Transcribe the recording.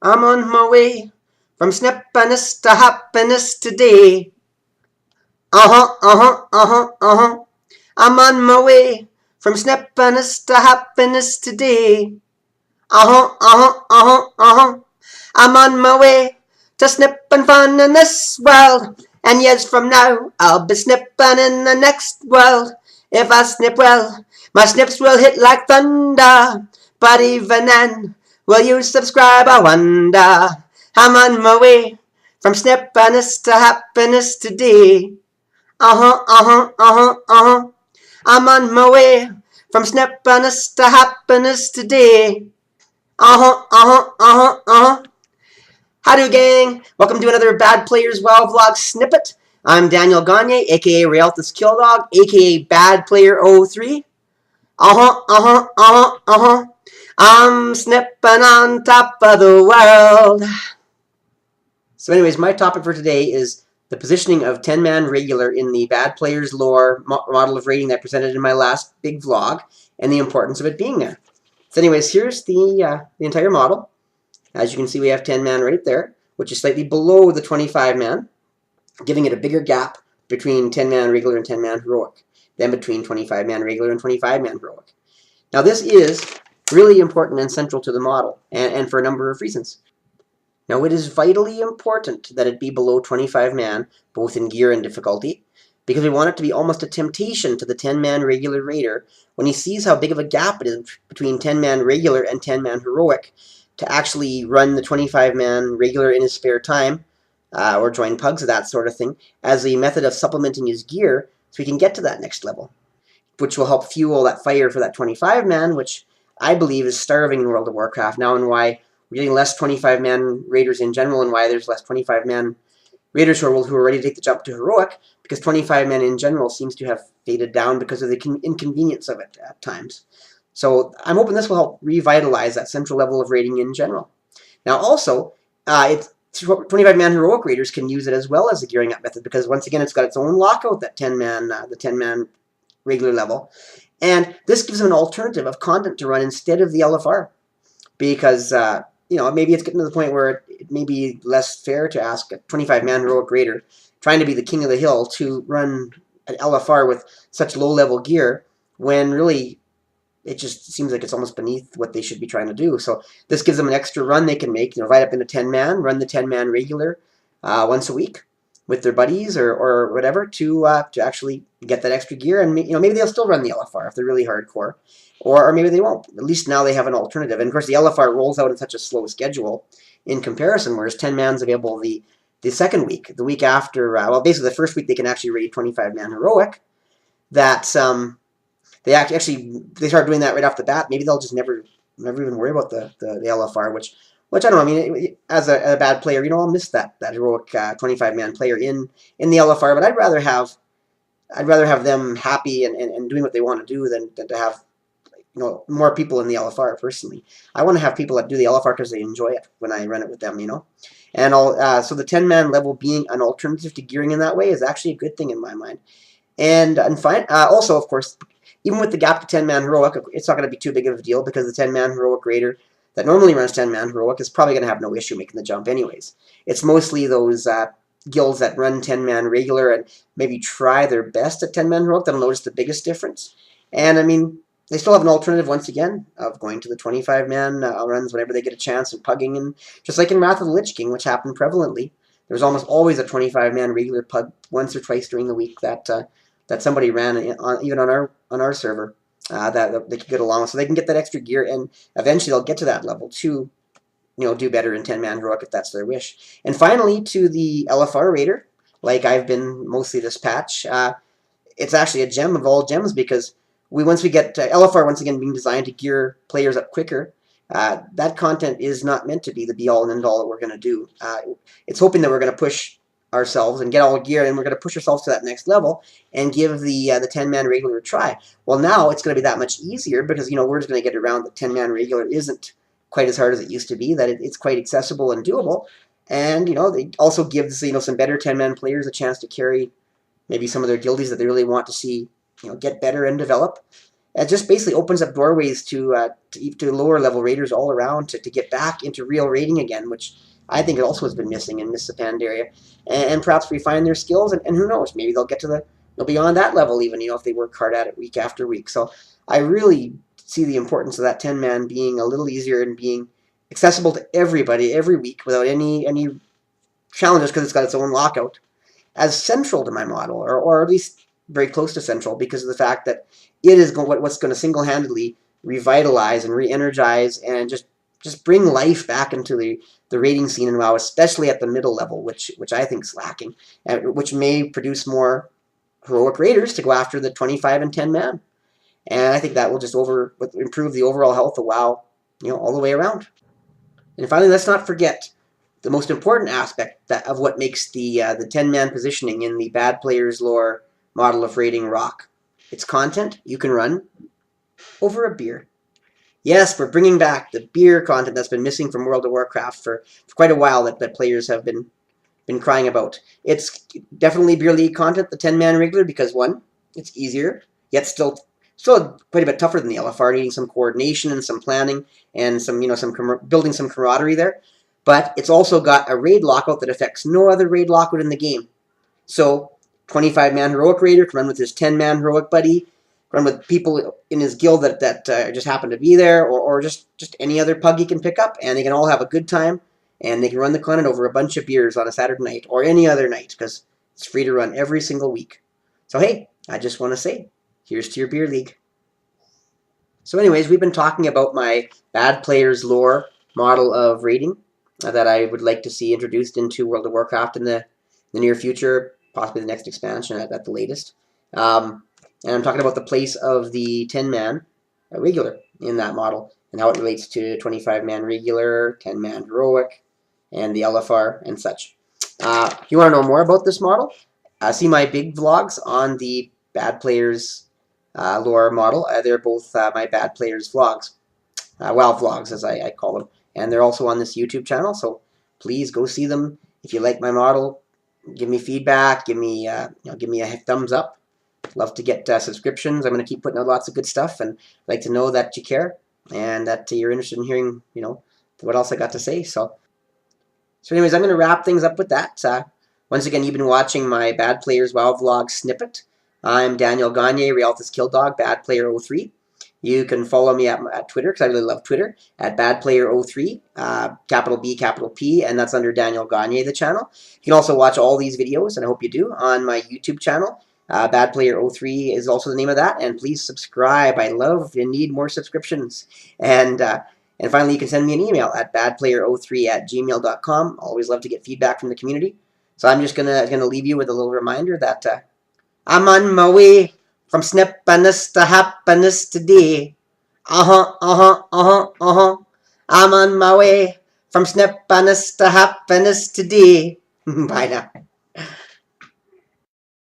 I'm on my way from snappiness to happiness today. I'm on my way from snappiness to happiness today. I'm on my way to snipping fun in this world. And years from now, I'll be snipping in the next world. If I snip well, my snips will hit like thunder. But even then, will you subscribe? I wonder. I'm on my way from snippiness to happiness today. I'm on my way from snippiness to happiness today. Howdy, gang. Welcome to another Bad Players WoW vlog snippet. I'm Daniel Gagne, aka Rialthus Killdog, aka Bad Player 03. I'm snipping on top of the world. So anyways, my topic for today is the positioning of 10-man regular in the Bad Players lore model of raiding that I presented in my last big vlog, and the importance of it being there. So anyways, here's the entire model. As you can see, we have 10-man right there, which is slightly below the 25-man, giving it a bigger gap between 10-man regular and 10-man heroic than between 25-man regular and 25-man heroic. Now this is really important and central to the model, and for a number of reasons. Now it is vitally important that it be below 25-man, both in gear and difficulty, because we want it to be almost a temptation to the 10-man regular raider when he sees how big of a gap it is between 10-man regular and 10-man heroic to actually run the 25-man regular in his spare time, or join pugs or that sort of thing, as a method of supplementing his gear so he can get to that next level, which will help fuel that fire for that 25-man, which I believe is starving in World of Warcraft now, and why we're getting less 25-man raiders in general, and why there's less 25-man raiders who are ready to take the jump to heroic, because 25-man in general seems to have faded down because of the inconvenience of it at times. So I'm hoping this will help revitalize that central level of raiding in general. Now also, 25-man heroic raiders can use it as well as a gearing up method, because once again it's got its own lockout, that 10-man, the 10-man regular level. And this gives them an alternative of content to run instead of the LFR, because maybe it's getting to the point where it may be less fair to ask a 25-man heroic raider trying to be the king of the hill to run an LFR with such low-level gear, when really it just seems like it's almost beneath what they should be trying to do. So this gives them an extra run they can make, right up into 10-man, run the 10-man regular once a week with their buddies or whatever to actually get that extra gear, and maybe they'll still run the LFR if they're really hardcore, or maybe they won't. At least now they have an alternative. And of course the LFR rolls out in such a slow schedule in comparison, whereas 10-man's available the second week, the week after, well, basically the first week they can actually raid 25-man heroic. That they start doing that right off the bat. Maybe they'll just never even worry about the LFR, which I don't know. I mean, as a bad player, I'll miss that heroic 25-man player in the LFR. But I'd rather have them happy and doing what they want to do than to have more people in the LFR. Personally, I want to have people that do the LFR because they enjoy it when I run it with them. And so the 10-man level being an alternative to gearing in that way is actually a good thing in my mind. And also, of course, even with the gap to 10-man heroic, it's not going to be too big of a deal, because the 10-man heroic raider that normally runs 10-man heroic is probably going to have no issue making the jump anyways. It's mostly those guilds that run 10-man regular and maybe try their best at 10-man heroic that'll notice the biggest difference. And I mean, they still have an alternative, once again, of going to the 25-man runs whenever they get a chance, and pugging. And just like in Wrath of the Lich King, which happened prevalently, there's almost always a 25-man regular pug once or twice during the week that somebody ran even on our server that they could get along with, so they can get that extra gear, and eventually they'll get to that level to do better in 10-man heroic if that's their wish. And finally, to the LFR raider, like I've been mostly this patch, it's actually a gem of all gems, because once we get LFR once again being designed to gear players up quicker, that content is not meant to be the be-all and end-all that we're going to do. It's hoping that we're going to push ourselves and get all gear, and we're going to push ourselves to that next level and give the 10-man regular a try. Well, now it's going to be that much easier, because we're just going to get around the 10-man regular isn't quite as hard as it used to be, that it's quite accessible and doable. And it also gives some better 10-man players a chance to carry maybe some of their guildies that they really want to see get better and develop. It just basically opens up doorways to lower level raiders all around to get back into real raiding again, which I think it also has been missing in Miss Pandaria, and perhaps refine their skills, and who knows, maybe they'll get to they'll be on that level even, if they work hard at it week after week. So I really see the importance of that 10-man being a little easier and being accessible to everybody every week without any challenges, because it's got its own lockout, as central to my model, or at least very close to central, because of the fact that it is what's going to single-handedly revitalize and re-energize and just bring life back into the raiding scene in WoW, especially at the middle level, which I think is lacking, and which may produce more heroic raiders to go after the 25 and 10 man. And I think that will just improve the overall health of WoW, all the way around. And finally, let's not forget the most important aspect of what makes the 10-man positioning in the bad players lore model of raiding rock. It's content you can run over a beer. Yes, we're bringing back the beer content that's been missing from World of Warcraft for quite a while, that players have been crying about. It's definitely beer league content, the 10-man regular, because one, it's easier, yet still quite a bit tougher than the LFR, needing some coordination and some planning and some building some camaraderie there. But it's also got a raid lockout that affects no other raid lockout in the game. So 25-man heroic raider can run with his 10-man heroic buddy, run with people in his guild that just happen to be there, or just any other pug he can pick up, and they can all have a good time, and they can run the content over a bunch of beers on a Saturday night or any other night, because it's free to run every single week. So hey, I just want to say, here's to your beer league. So anyways, we've been talking about my bad players lore model of raiding that I would like to see introduced into World of Warcraft in the near future, possibly the next expansion at the latest. And I'm talking about the place of the 10-man regular in that model, and how it relates to 25-man regular, 10-man heroic, and the LFR and such. If you want to know more about this model, see my big vlogs on the bad players lore model. They're both my bad players vlogs, WoW vlogs as I call them, and they're also on this YouTube channel. So please go see them. If you like my model, give me feedback. Give me give me a thumbs up. Love to get subscriptions. I'm going to keep putting out lots of good stuff, and I'd like to know that you care and that you're interested in hearing what else I got to say. So anyways, I'm going to wrap things up with that. Once again, you've been watching my Bad Players WoW vlog snippet. I'm Daniel Gagne, Rialtas Killdog, Bad Player 03. You can follow me at Twitter, because I really love Twitter, at Bad Player 03, capital B, capital P, and that's under Daniel Gagne, the channel. You can also watch all these videos, and I hope you do, on my YouTube channel. Bad Player 03 is also the name of that, and please subscribe. I love and need more subscriptions. And finally, you can send me an email at badplayer03@gmail.com. Always love to get feedback from the community. So I'm just gonna leave you with a little reminder that I'm on my way from snipiness to happiness today. I'm on my way from snipiness to happiness today. Bye now.